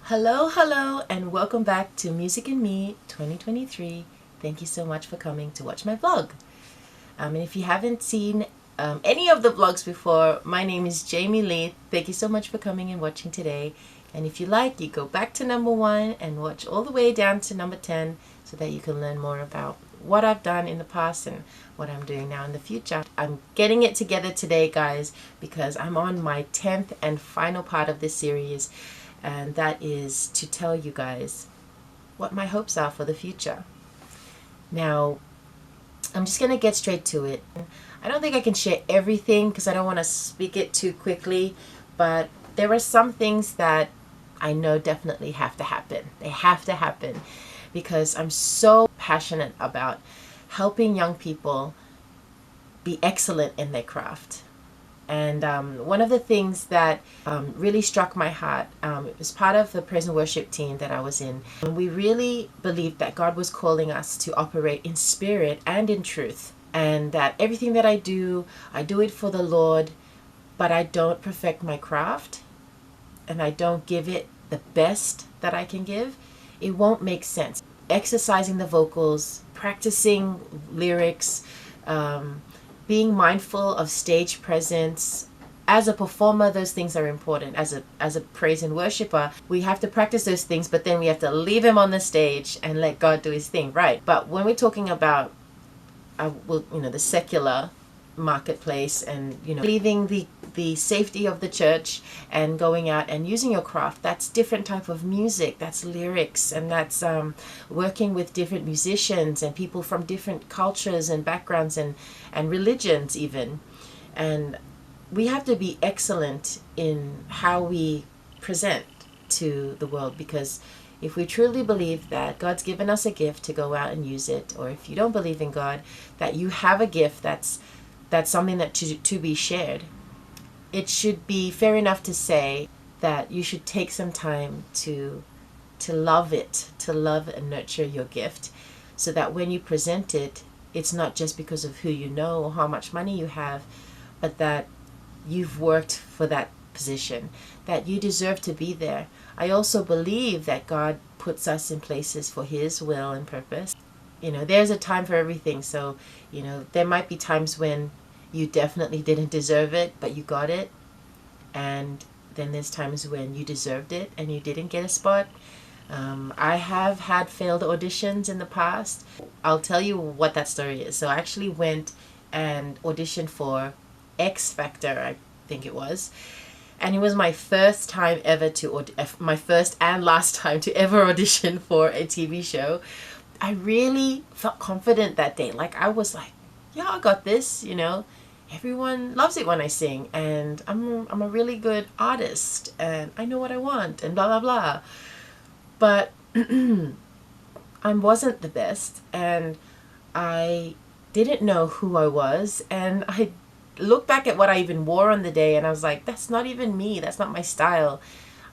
Hello, and welcome back to Music and Me 2023. Thank you so much for coming to watch my vlog. And if you haven't seen any of the vlogs before, my name is Jlee. Thank you so much for coming and watching today. And if you like, you go back to number 1 and watch all the way down to number 10 so that you can learn more about what I've done in the past and what I'm doing now in the future. I'm getting it together today, guys, because I'm on my 10th and final part of this series. And that is to tell you guys what my hopes are for the future. Now, I'm just going to get straight to it. I don't think I can share everything because I don't want to speak it too quickly, but there are some things that I know definitely have to happen. They have to happen because I'm so passionate about helping young people be excellent in their craft. And one of the things that really struck my heart, it was part of the praise and worship team that I was in. And we really believed that God was calling us to operate in spirit and in truth. And that everything that I do it for the Lord, but I don't perfect my craft and I don't give it the best that I can give. It won't make sense. Exercising the vocals, practicing lyrics, being mindful of stage presence. As a performer, those things are important. As a praise and worshiper, we have to practice those things, but then we have to leave him on the stage and let God do his thing, right? But when we're talking about the secular marketplace and leaving the safety of the church and going out and using your craft, that's different type of music, that's lyrics, and that's working with different musicians and people from different cultures and backgrounds and religions even. And we have to be excellent in how we present to the world, because if we truly believe that God's given us a gift to go out and use it, or if you don't believe in God, that you have a gift that's something that to be shared, it should be fair enough to say that you should take some time to love it, to love and nurture your gift, so that when you present it, it's not just because of who you know or how much money you have, but that you've worked for that position, that you deserve to be there. I also believe that God puts us in places for his will and purpose. There's a time for everything. So, there might be times when you definitely didn't deserve it, but you got it. And then there's times when you deserved it and you didn't get a spot. I have had failed auditions in the past. I'll tell you what that story is. So I actually went and auditioned for X Factor, I think it was. And it was my first time ever my first and last time to ever audition for a TV show. I really felt confident that day. Like, I was like, yeah, I got this, Everyone loves it when I sing, and I'm a really good artist, and I know what I want, and blah, blah, blah. But I wasn't the best, and I didn't know who I was, and I look back at what I even wore on the day, and I was like, that's not even me. That's not my style.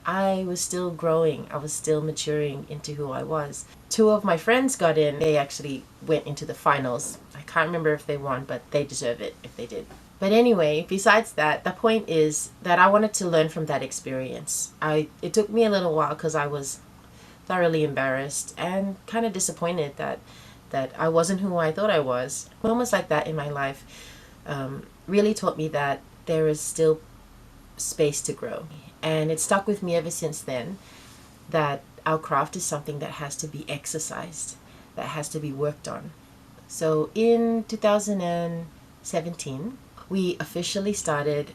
I was still growing. I was still maturing into who I was. 2 of my friends got in. They actually went into the finals. I can't remember if they won, but they deserve it if they did. But anyway, besides that, the point is that I wanted to learn from that experience. It took me a little while because I was thoroughly embarrassed and kind of disappointed that I wasn't who I thought I was. Moments like that in my life really taught me that there is still space to grow. And it stuck with me ever since then, that our craft is something that has to be exercised, that has to be worked on. So in 2017, we officially started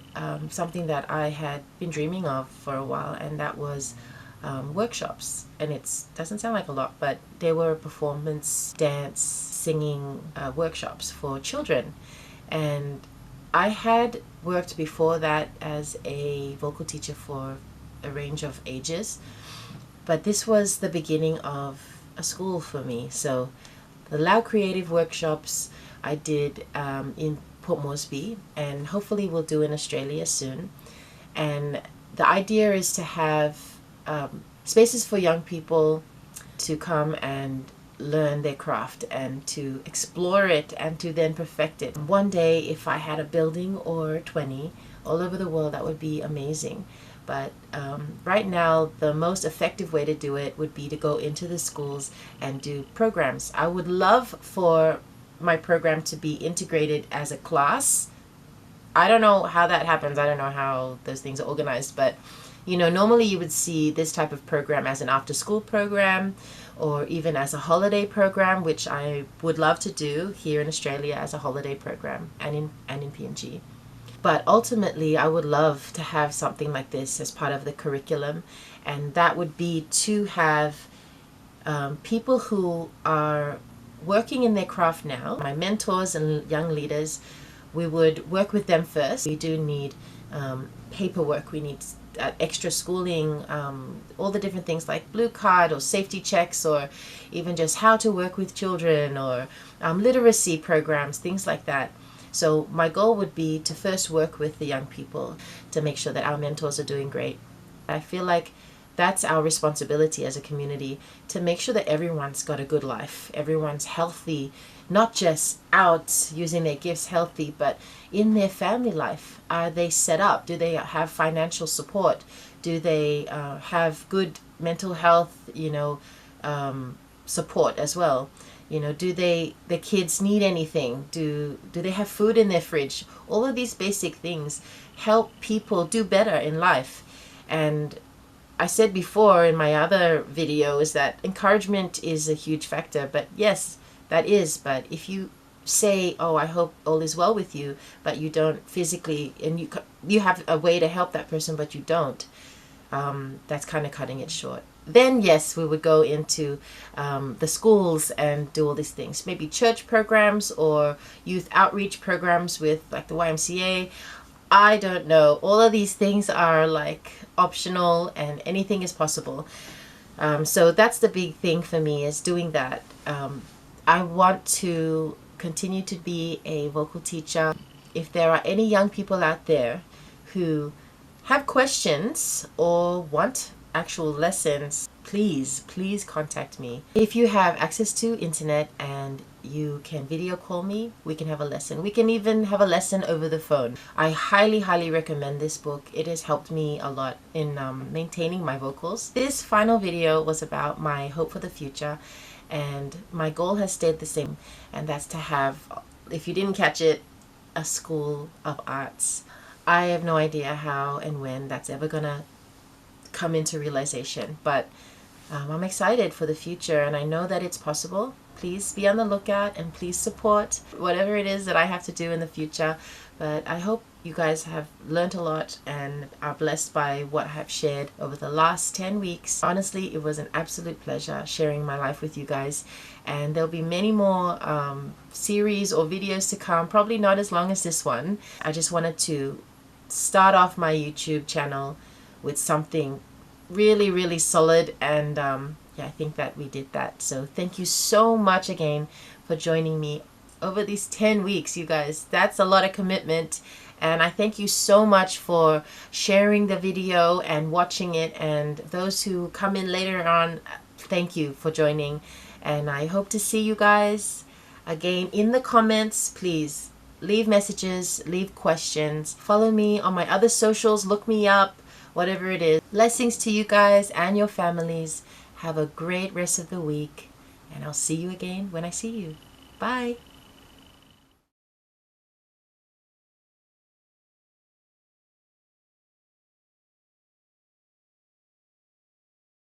something that I had been dreaming of for a while, and that was workshops. And it doesn't sound like a lot, but they were performance, dance, singing workshops for children. And I had worked before that as a vocal teacher for a range of ages, but this was the beginning of a school for me. So the Loud Creative workshops I did in Port Moresby, and hopefully we'll do in Australia soon. And the idea is to have spaces for young people to come and learn their craft and to explore it and to then perfect it. One day, if I had a building or 20 all over the world, that would be amazing. But right now, the most effective way to do it would be to go into the schools and do programs. I would love for my program to be integrated as a class. I don't know how that happens. I don't know how those things are organized, but you know, normally you would see this type of program as an after-school program or even as a holiday program, which I would love to do here in Australia as a holiday program and in PNG. But ultimately, I would love to have something like this as part of the curriculum, and that would be to have people who are working in their craft now, my mentors and young leaders. We would work with them first. We do need paperwork, we need extra schooling, all the different things like Blue Card or safety checks, or even just how to work with children, or literacy programs, things like that. So my goal would be to first work with the young people to make sure that our mentors are doing great. I feel like that's our responsibility as a community, to make sure that everyone's got a good life, everyone's healthy, not just out using their gifts healthy, but in their family life. Are they set up? Do they have financial support? Do they have good mental health, support as well? Do the kids need anything? Do they have food in their fridge? All of these basic things help people do better in life. And I said before in my other videos that encouragement is a huge factor, but yes, that is. But if you say, oh, I hope all is well with you, but you don't physically, and you have a way to help that person, but you don't, that's kind of cutting it short. Then yes, we would go into the schools and do all these things, maybe church programs or youth outreach programs with like the YMCA. I don't know. All of these things are like optional, and anything is possible. So that's the big thing for me, is doing that. I want to continue to be a vocal teacher. If there are any young people out there who have questions or want actual lessons, please contact me. If you have access to internet and you can video call me, we can have a lesson. We can even have a lesson over the phone. I highly recommend this book. It has helped me a lot in maintaining my vocals. This final video was about my hope for the future, and my goal has stayed the same, and that's to have, if you didn't catch it, a school of arts. I have no idea how and when that's ever gonna come into realization, but I'm excited for the future, and I know that it's possible. Please be on the lookout and please support whatever it is that I have to do in the future. But I hope you guys have learned a lot and are blessed by what I have shared over the last 10 weeks. Honestly, it was an absolute pleasure sharing my life with you guys, and there'll be many more series or videos to come, probably not as long as this one. I just wanted to start off my YouTube channel with something really solid, and yeah, I think that we did that. So thank you so much again for joining me over these 10 weeks, you guys. That's a lot of commitment, and I thank you so much for sharing the video and watching it, and those who come in later on, thank you for joining, and I hope to see you guys again in the comments. Please leave messages, leave questions, follow me on my other socials, look me up, whatever it is. Blessings to you guys and your families. Have a great rest of the week, and I'll see you again when I see you. Bye.